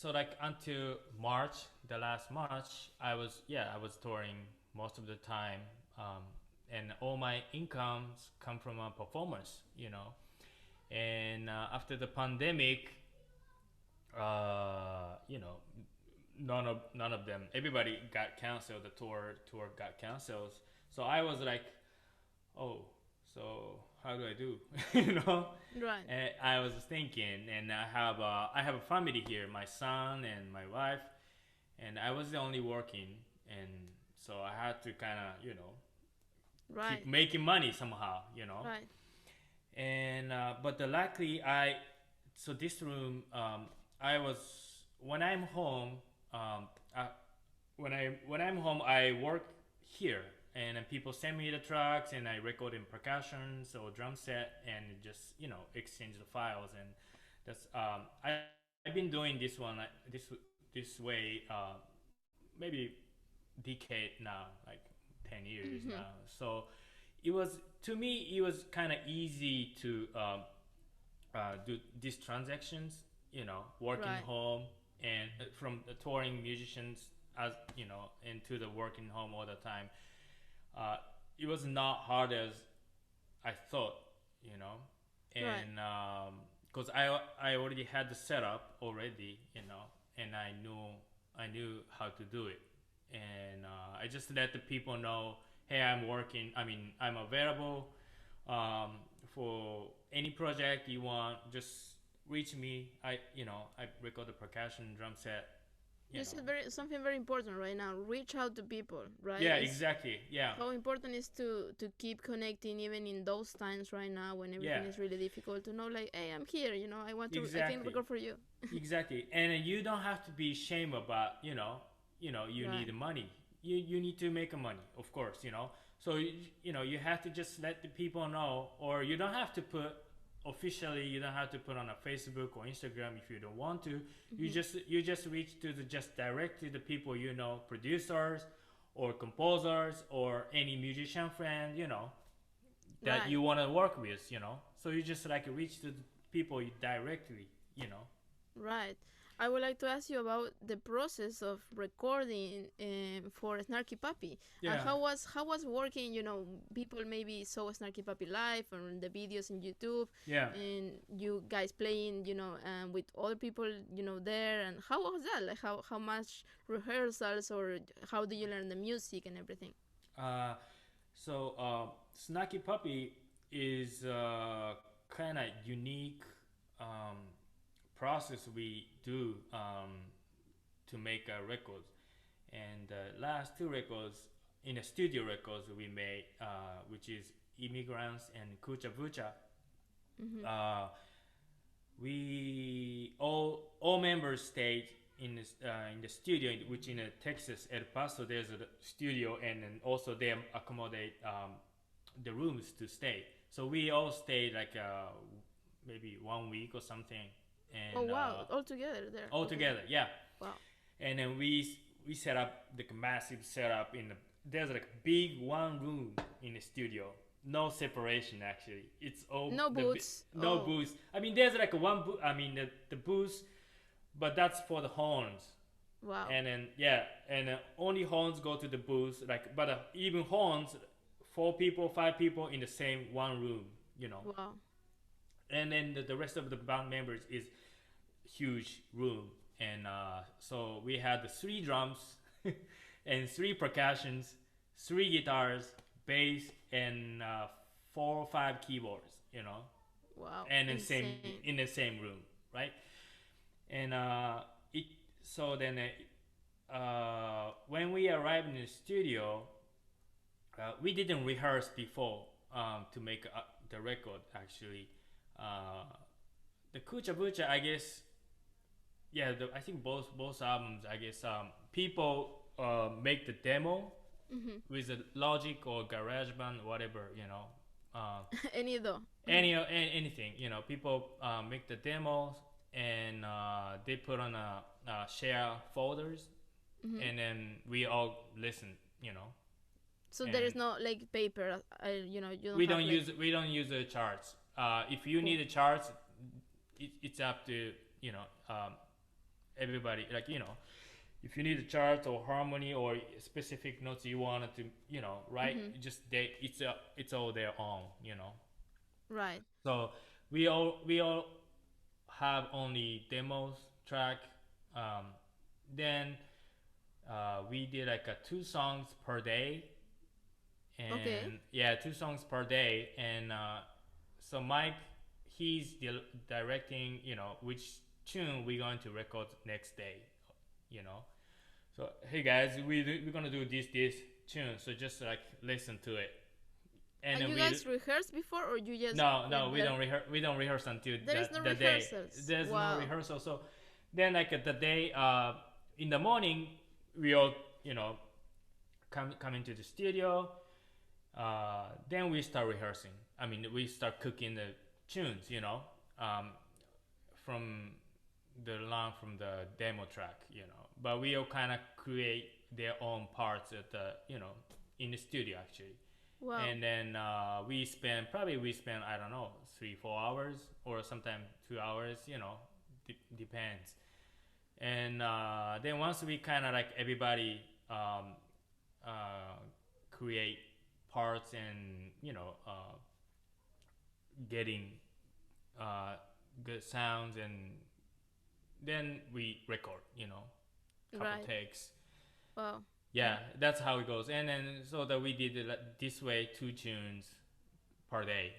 [SPEAKER 2] like until March, the last March, I was touring most of the time, um, and all my incomes come from a performance, And after the pandemic, you know, none of them. Everybody got canceled. The tour got canceled. So I was like, oh, so how do I do? you know.
[SPEAKER 1] Right.
[SPEAKER 2] And I was thinking, and I have a family here, my son and my wife, and I was the only working, and so I had to kind of
[SPEAKER 1] Right.
[SPEAKER 2] keep making money somehow,
[SPEAKER 1] Right.
[SPEAKER 2] and but luckily so this room, I was when I'm home, I, when I'm home I work here, and then people send me the tracks and I record in percussions or drum set and just exchange the files. And that's I've been doing this one this way maybe decade now, like 10 years now. So it was, to me it was kind of easy to do these transactions, working
[SPEAKER 1] Right.
[SPEAKER 2] home and from the touring musicians, as into the working home all the time. It was not hard as I thought,
[SPEAKER 1] Right.
[SPEAKER 2] and because I already had the setup already, and I knew how to do it, and I just let the people know, hey, I'm working. I mean, I'm available for any project you want. Just reach me. I record the percussion, drum set.
[SPEAKER 1] You said something very important right now. Reach out to people, right?
[SPEAKER 2] Yeah, exactly. Yeah.
[SPEAKER 1] How important is to keep connecting even in those times right now when everything is really difficult, to know like, hey, I'm here, I want to I can record for you.
[SPEAKER 2] Exactly. And you don't have to be ashamed about, you
[SPEAKER 1] Right.
[SPEAKER 2] need the money. You need to make money, of course, So you have to just let the people know, or you don't have to put officially, you don't have to put on a Facebook or Instagram if you don't want to. You just reach to just direct to the people, producers or composers or any musician friend, that
[SPEAKER 1] Right.
[SPEAKER 2] you want to work with, so you just like reach to the people directly.
[SPEAKER 1] Right. I would like to ask you about the process of recording for Snarky Puppy. And
[SPEAKER 2] Yeah.
[SPEAKER 1] how was working? People maybe saw Snarky Puppy live on the videos in YouTube,
[SPEAKER 2] Yeah.
[SPEAKER 1] and you guys playing, with other people, there. And how was that? Like how much rehearsals, or how do you learn the music and everything?
[SPEAKER 2] Uh, Snacky Puppy is kind of unique process we do to make records. And the last two records, in the studio records we made, which is Immigrants and Kucha Bucha, we all members stayed in the studio, which in Texas, El Paso, there's a studio, and then also they accommodate the rooms to stay. So we all stayed like maybe 1 week or something. And
[SPEAKER 1] Oh wow! All together there.
[SPEAKER 2] all
[SPEAKER 1] Okay.
[SPEAKER 2] together, yeah.
[SPEAKER 1] Wow.
[SPEAKER 2] And then we set up like a massive setup there's like a big one room in the studio. No separation actually. It's all
[SPEAKER 1] No booths.
[SPEAKER 2] no
[SPEAKER 1] Oh.
[SPEAKER 2] booths. I mean, there's like one booth. I mean, the booths, but that's for the horns.
[SPEAKER 1] Wow.
[SPEAKER 2] And then only horns go to the booth. Like, but even horns, 4 people, 5 people in the same one room.
[SPEAKER 1] Wow.
[SPEAKER 2] And then the rest of the band members is huge room. And so we had the 3 drums and 3 percussions, 3 guitars, bass, and 4 or 5 keyboards.
[SPEAKER 1] Wow.
[SPEAKER 2] And
[SPEAKER 1] Insane.
[SPEAKER 2] in the same room, right? And it so then when we arrived in the studio, we didn't rehearse before to make the record. Actually, the Kucha Bucha, I guess, yeah. I think both albums, I guess, people make the demo with a Logic or GarageBand, whatever,
[SPEAKER 1] Any though.
[SPEAKER 2] anything, people make the demos, and they put on a share folders, and then we all listen,
[SPEAKER 1] So
[SPEAKER 2] and
[SPEAKER 1] there is no like paper. You don't.
[SPEAKER 2] we
[SPEAKER 1] have,
[SPEAKER 2] don't
[SPEAKER 1] like,
[SPEAKER 2] we don't use the charts. If you need the charts, it's up to everybody, like, if you need a chart or harmony or specific notes you wanted to write, just it's all their own.
[SPEAKER 1] Right.
[SPEAKER 2] So we all have only demos track. Then we did like 2 songs per day, and
[SPEAKER 1] Okay.
[SPEAKER 2] yeah, 2 songs per day. And so Mike, he's directing, which tune we're going to record next day. So, hey guys, we're gonna do this. tune, so just like listen to it.
[SPEAKER 1] And
[SPEAKER 2] then
[SPEAKER 1] you guys rehearse before, or you just
[SPEAKER 2] no, we don't rehearse. We don't rehearse until
[SPEAKER 1] there is no
[SPEAKER 2] the
[SPEAKER 1] rehearsals.
[SPEAKER 2] day. There's
[SPEAKER 1] Wow.
[SPEAKER 2] no rehearsal. So then, like the day, in the morning, we all come into the studio. Then we start rehearsing. I mean, we start cooking the tunes. From from the demo track. But we all kind of create their own parts at the in the studio actually.
[SPEAKER 1] Wow.
[SPEAKER 2] And then we spend I don't know 3-4 hours or sometimes 2 hours, depends. And then once we kind of like everybody create parts and getting good sounds, and then we record, couple
[SPEAKER 1] Right.
[SPEAKER 2] takes.
[SPEAKER 1] Wow.
[SPEAKER 2] Yeah, that's how it goes. And then so that we did it this way, 2 tunes per day,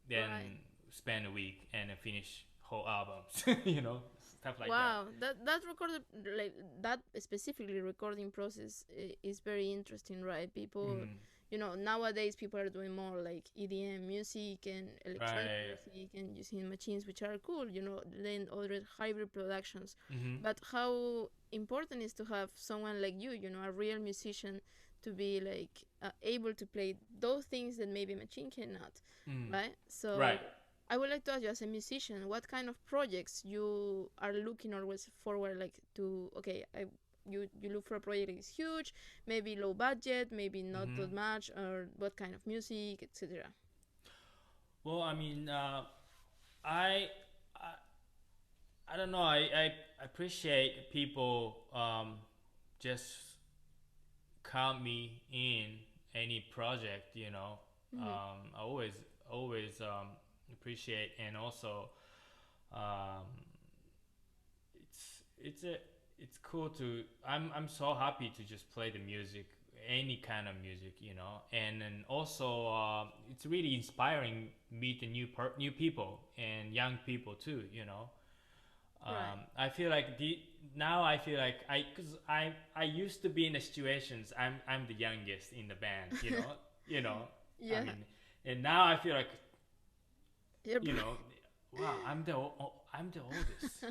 [SPEAKER 2] then
[SPEAKER 1] Right.
[SPEAKER 2] spend a week and then finish whole albums, stuff like
[SPEAKER 1] Wow, that recorded like that specifically recording process is very interesting, right? People,
[SPEAKER 2] that.
[SPEAKER 1] nowadays people are doing more like EDM music and electronic
[SPEAKER 2] Right.
[SPEAKER 1] music and using machines, which are cool, then other hybrid productions.
[SPEAKER 2] Mm-hmm.
[SPEAKER 1] But how important is to have someone like you, a real musician, to be like able to play those things that maybe a machine cannot, right? So
[SPEAKER 2] Right.
[SPEAKER 1] I would like to ask you, as a musician, what kind of projects you are looking always forward, like to? Okay, you look for a project that is huge, maybe low budget, maybe not that much, or what kind of music, etc.
[SPEAKER 2] Well, I mean, I I don't know. I appreciate people just count me in any project. I always appreciate, and also it's cool to. I'm so happy to just play the music, any kind of music, and then also it's really inspiring meet the new people and young people too.
[SPEAKER 1] Right.
[SPEAKER 2] I feel like now I feel like because I used to be in the situations I'm the youngest in the band,
[SPEAKER 1] Yeah.
[SPEAKER 2] I mean, and now I feel like
[SPEAKER 1] You're
[SPEAKER 2] wow, I'm the oldest.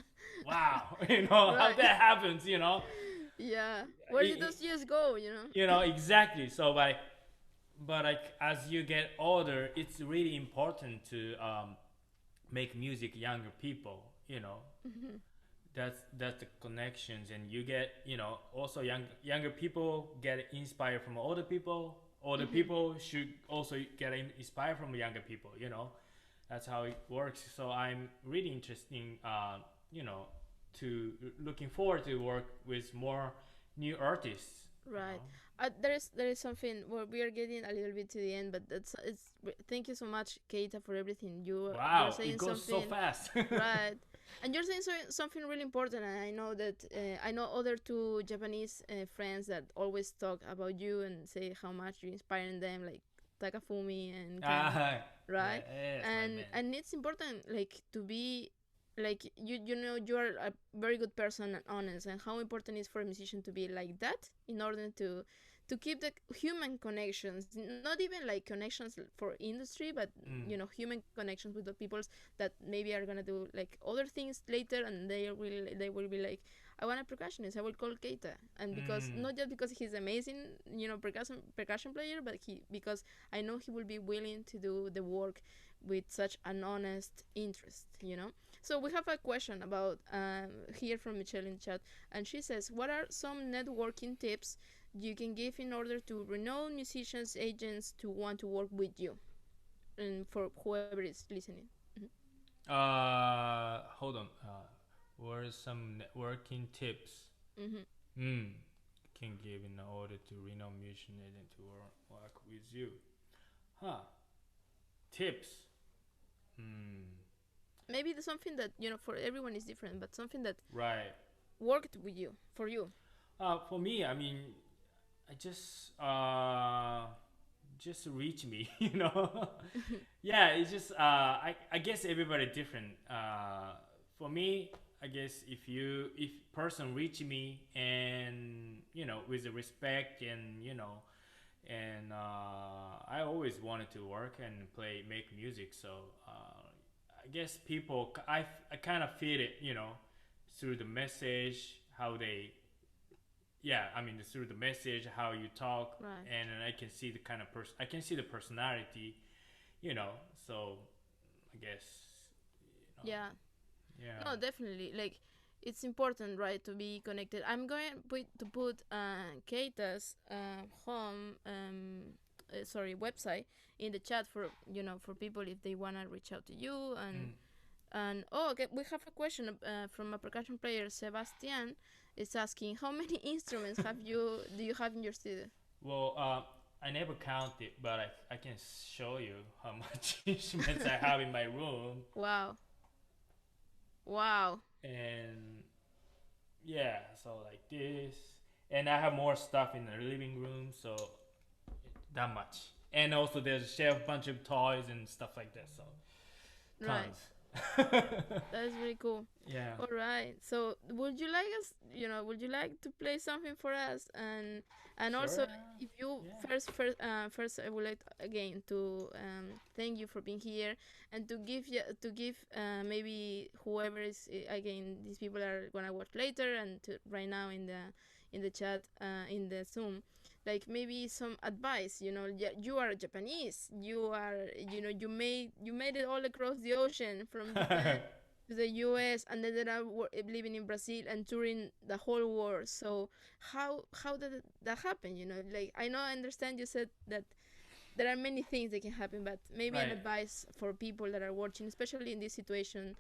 [SPEAKER 2] Wow, how
[SPEAKER 1] Right.
[SPEAKER 2] that happens,
[SPEAKER 1] Yeah. Where did those years go?
[SPEAKER 2] Exactly. So but like as you get older, it's really important to make music younger people. That's the connections, and you get also younger people get inspired from older people. Older people should also get inspired from younger people. That's how it works. So I'm really interesting. To looking forward to work with more new artists.
[SPEAKER 1] Right. There is something. Well, we are getting a little bit to the end, but thank you so much, Keita, for everything. You're
[SPEAKER 2] Wow,
[SPEAKER 1] saying
[SPEAKER 2] it goes
[SPEAKER 1] something
[SPEAKER 2] so fast.
[SPEAKER 1] right, and you're saying something really important. And I know that I know other two Japanese friends that always talk about you and say how much you're inspiring them, like Takafumi and Ken, right?
[SPEAKER 2] Yes,
[SPEAKER 1] And it's important, like, to be like you are a very good person and honest, and how important it is for a musician to be like that in order to keep the human connections, not even like connections for industry, but human connections with the peoples that maybe are gonna do like other things later, and they will be like, I want a percussionist, I will call Keita. And because not just because he's amazing, percussion player, but because I know he will be willing to do the work with such an honest interest. So we have a question about here from Michelle in chat, and she says, what are some networking tips you can give in order to renowned musicians, agents to want to work with you, and for whoever is listening?
[SPEAKER 2] Hold on. What are some networking tips can give in order to renowned musician agent to work with you? Tips.
[SPEAKER 1] Maybe there's something that for everyone is different, but something that
[SPEAKER 2] Right.
[SPEAKER 1] worked with you, for you.
[SPEAKER 2] For me, I mean, I just reach me, Yeah, it's just I guess everybody different. For me, I guess if person reach me and with the respect and and I always wanted to work and make music. So I guess people, I kind of feel it, through the message, how they, yeah, I mean through the message, how you talk,
[SPEAKER 1] Right.
[SPEAKER 2] and I can see the kind of person, I can see the personality, So I guess,
[SPEAKER 1] Yeah.
[SPEAKER 2] yeah.
[SPEAKER 1] No, definitely. Like, it's important, right, to be connected. I'm going to put Keita's home, sorry, website in the chat for for people if they wanna reach out to you and oh, okay, we have a question from a percussion player, Sebastian, is asking how many instruments do you have in your studio?
[SPEAKER 2] Well, I never counted, but I can show you how much instruments I have in my room.
[SPEAKER 1] Wow. Wow.
[SPEAKER 2] And yeah, so like this, and I have more stuff in the living room, so that much. And also there's a shelf, bunch of toys and stuff like that. So
[SPEAKER 1] Right.
[SPEAKER 2] tons.
[SPEAKER 1] That is really cool.
[SPEAKER 2] Yeah.
[SPEAKER 1] All right. So, would you like us? Would you like to play something for us? And
[SPEAKER 2] Sure.
[SPEAKER 1] also, if you
[SPEAKER 2] Yeah.
[SPEAKER 1] first, I would like again to thank you for being here and to give maybe whoever is again these people are gonna watch later and to right now in the chat in the Zoom, like maybe some advice. You are Japanese. You are you made it all across the ocean from Japan to the US, and then there are living in Brazil and touring the whole world. So how did that happen? Like I understand you said that there are many things that can happen, but maybe an
[SPEAKER 2] Right.
[SPEAKER 1] advice for people that are watching, especially in this situation,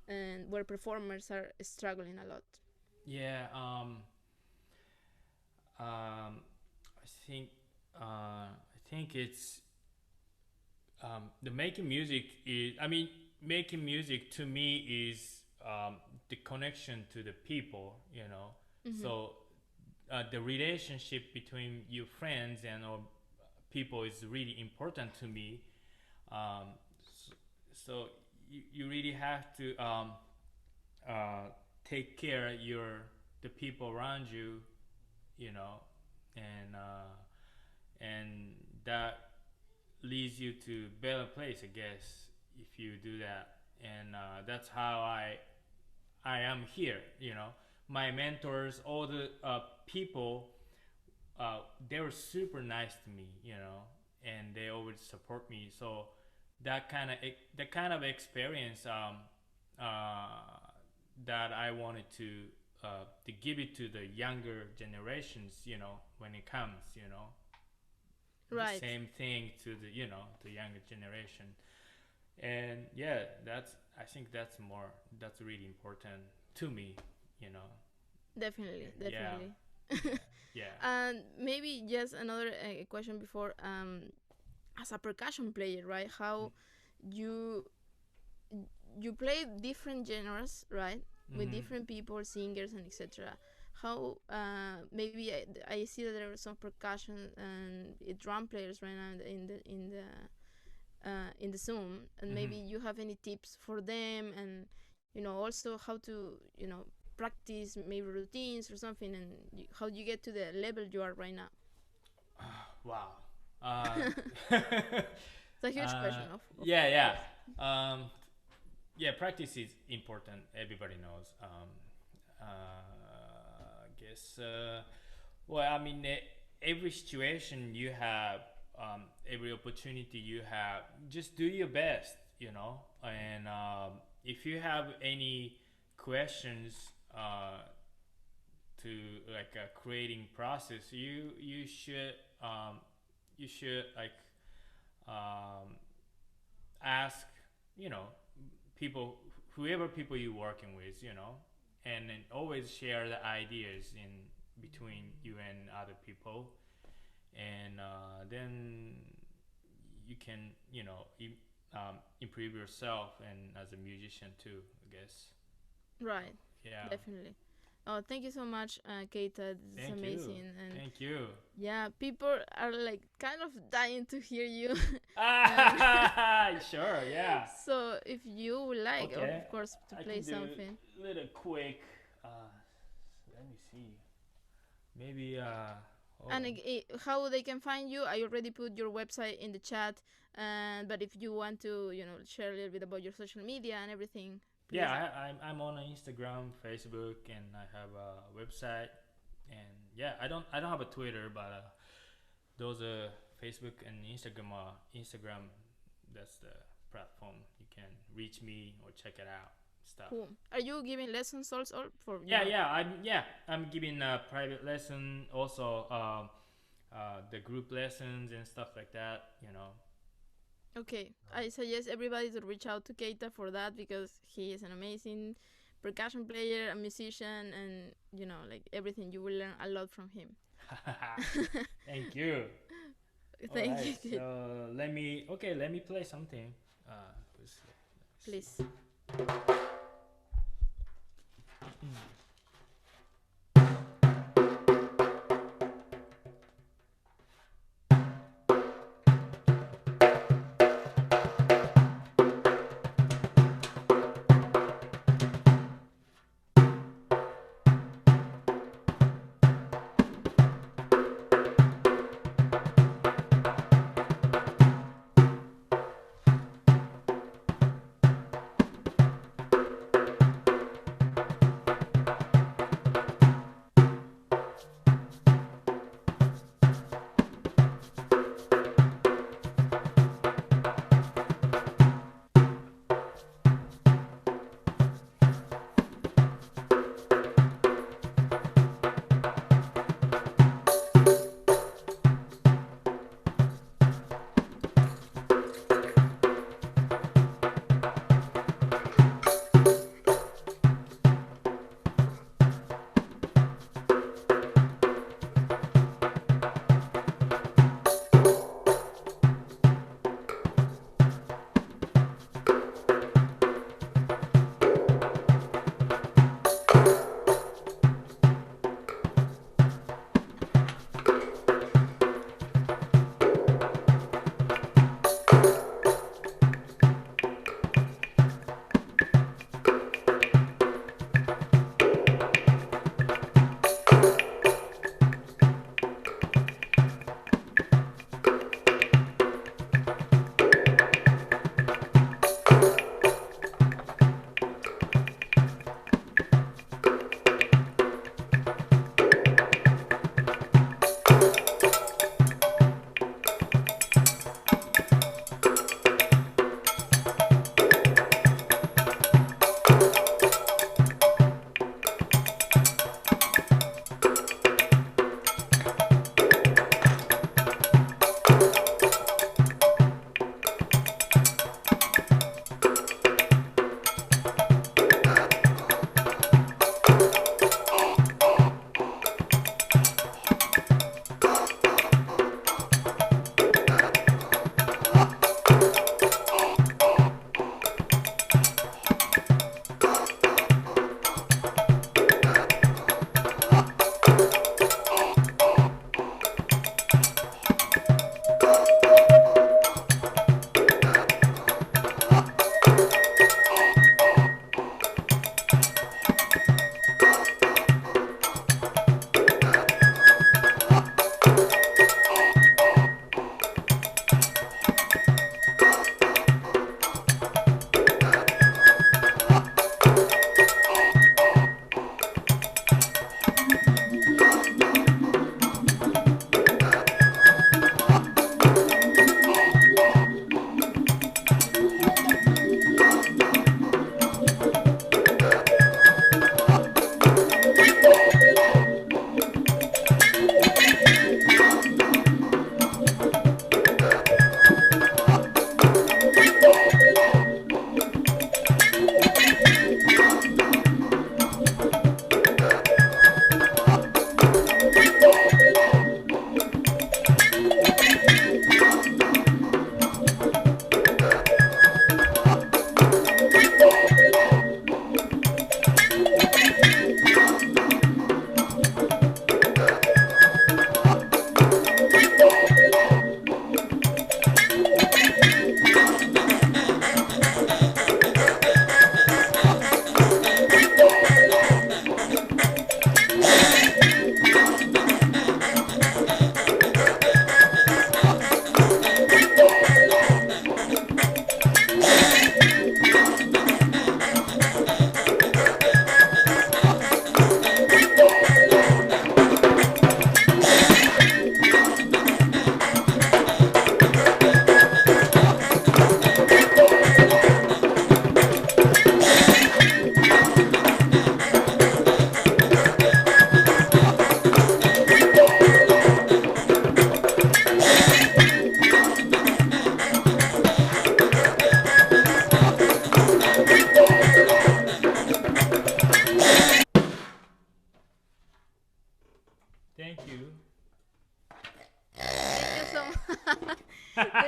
[SPEAKER 1] and where performers are struggling a lot.
[SPEAKER 2] Yeah. I think it's the making music is. I mean, making music to me is the connection to the people.
[SPEAKER 1] Mm-hmm.
[SPEAKER 2] So the relationship between your friends and or people is really important to me. So you really have to take care the people around you, you know, and that leads you to better place, I guess, if you do that. And that's how I am here. My mentors, all the people, they were super nice to me, and they always support me. So that kind of experience that I wanted to give it to the younger generations, when it comes,
[SPEAKER 1] Right.
[SPEAKER 2] the same thing to the younger generation. And yeah, I think that's really important to me, you know.
[SPEAKER 1] Definitely.
[SPEAKER 2] Yeah,
[SPEAKER 1] Definitely.
[SPEAKER 2] yeah.
[SPEAKER 1] And maybe just another question before, as a percussion player, right? How you you play different genres, right? With
[SPEAKER 2] Mhm.
[SPEAKER 1] different people, singers, and etc. How maybe I see that there are some percussion and drum players right now in the Zoom, and maybe
[SPEAKER 2] Mhm.
[SPEAKER 1] you have any tips for them, and also how to practice maybe routines or something, and how you get to the level you are right now.
[SPEAKER 2] Wow. Uh,
[SPEAKER 1] It's a huge question, of
[SPEAKER 2] yeah, yeah.
[SPEAKER 1] course.
[SPEAKER 2] Yeah, practice is important. Everybody knows. I guess. Well, I mean, every situation you have, every opportunity you have, just do your best, And if you have any questions to like a creating process, you should like um, ask, you know, people, whoever people you're working with, and then always share the ideas in between you and other people, and then you can, improve yourself and as a musician too, I guess.
[SPEAKER 1] Right,
[SPEAKER 2] Yeah.
[SPEAKER 1] definitely. Oh, thank you so much, Keita. This is
[SPEAKER 2] Thank you.
[SPEAKER 1] amazing, and
[SPEAKER 2] Thank you.
[SPEAKER 1] yeah, people are like kind of dying to hear you. And
[SPEAKER 2] Sure. Yeah.
[SPEAKER 1] so, if you would like,
[SPEAKER 2] Okay.
[SPEAKER 1] of course, to
[SPEAKER 2] I
[SPEAKER 1] play
[SPEAKER 2] can do
[SPEAKER 1] something.
[SPEAKER 2] a little quick. Let me see. Maybe. Hold
[SPEAKER 1] And
[SPEAKER 2] on.
[SPEAKER 1] how they can find you, I already put your website in the chat. But if you want to, share a little bit about your social media and everything, please.
[SPEAKER 2] Yeah, I'm on Instagram, Facebook, and I have a website. And yeah, I don't have a Twitter, but those are Facebook and Instagram. Instagram, that's the platform. You can reach me or check it out. Stuff.
[SPEAKER 1] Cool. Are you giving lessons also for?
[SPEAKER 2] I'm giving a private lesson also. The group lessons and stuff like that.
[SPEAKER 1] Okay, I suggest everybody to reach out to Keita for that because he is an amazing percussion player, a musician, and like everything. You will learn a lot from him.
[SPEAKER 2] Thank you.
[SPEAKER 1] Thank you.
[SPEAKER 2] So let me play something.
[SPEAKER 1] Please.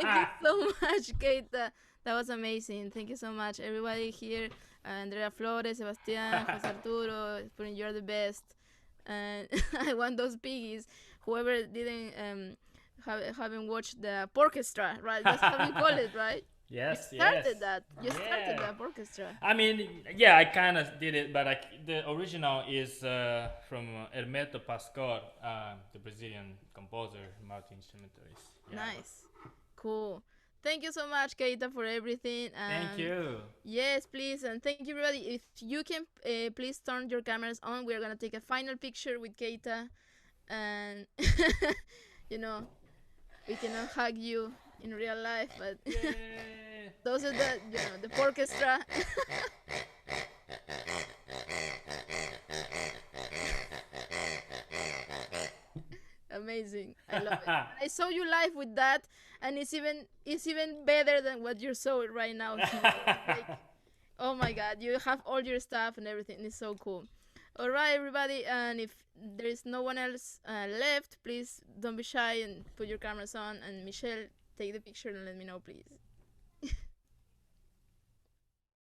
[SPEAKER 1] Thank you so much, Keita. That was amazing. Thank you so much, everybody here. Andrea Flores, Sebastián, José Arturo, putting you're the best. And I want those piggies. Whoever didn't haven't watched the orchestra, right? That's how you call it, right?
[SPEAKER 2] Yes,
[SPEAKER 1] You started
[SPEAKER 2] yes.
[SPEAKER 1] that. You started
[SPEAKER 2] Yeah.
[SPEAKER 1] that orchestra.
[SPEAKER 2] I mean, yeah, I kind of did it, but the original is from Hermeto Pascoal, the Brazilian composer, multi-instrumentalist. Yeah.
[SPEAKER 1] Nice. Cool. Thank you so much, Keita, for everything.
[SPEAKER 2] Thank you.
[SPEAKER 1] Yes, please. And thank you, everybody. If you can please turn your cameras on, we're going to take a final picture with Keita. And, you know, we cannot hug you in real life, but those are the orchestra. Amazing. I love it. I saw you live with that, and it's even better than what you're showing right now. Like, oh my god, you have all your stuff and everything. It's so cool. All right, everybody, and if there is no one else left, please don't be shy and put your cameras on. And Michelle, take the picture and let me know, please.